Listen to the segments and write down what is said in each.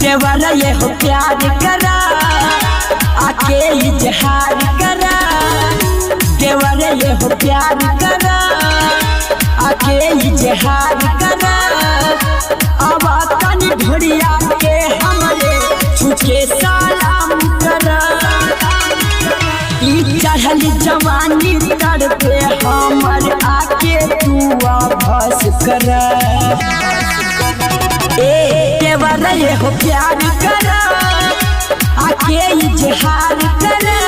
देवरा ये हो प्यार करा आके इजहार करा। देवरा ये हो प्यार करा आके इजहार करा। अब तनी ढोड़िया के हमरे छुके सलाम करा। ई चढ़ल जवानी तर पे हमर आके तू आभास करा। देवरा ये हो प्यार करा आके इजहार करा।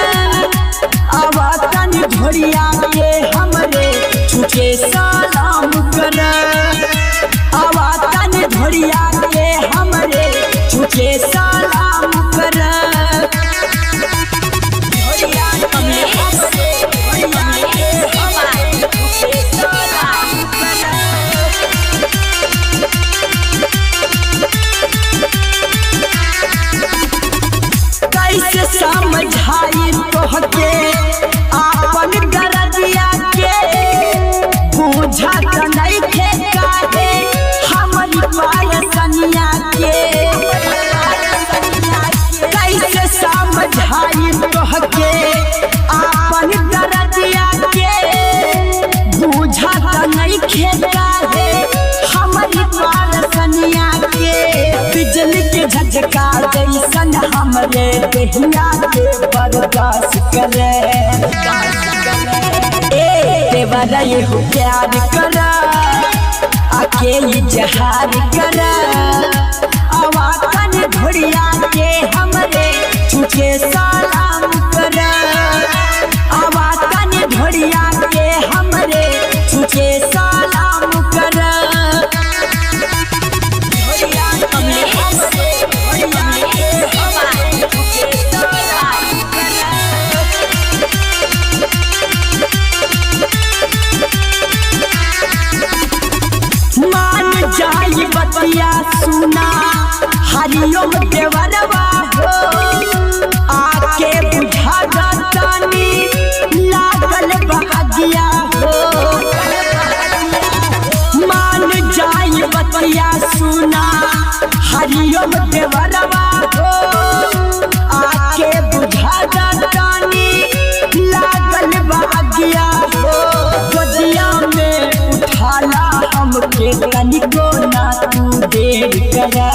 अब तनी ढोड़िया के हमरे छुके सलाम करा। अब तनी ढोड़िया के हमरे छुके सलाम करा। कैसे समझाई तोहके आपन दर्दिया के बुझत नइखे काहे हमरी पायसनिया के। कैसे समझाई तोहके आपन दर्दिया के बुझत नइखे काहे हमरी पायसनिया के। बिजली के झटका जैसन हमरे देहिया के बर्दाश्त करे। देवरा ये हो प्यार करा आके इजहार करा। अब तनी ढोड़िया के हमरे छुके सलाम करा। अब तनी ढोड़िया के हमरे छुके सलाम करा। मान जाई बतिया सुना हरिओम देवरवा हो। आके बुझा जानी लागल बहादिया हो। मान जाई बतिया सुना हरिओम देवरवा हो। आके बुझा जानी लागल बहादिया हो। गोदिया में उठाला हमके तनिको ना तू देर करा।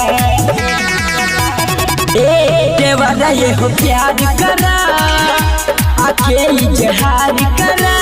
देवरा ये हो प्यार करा आके इजहार करा।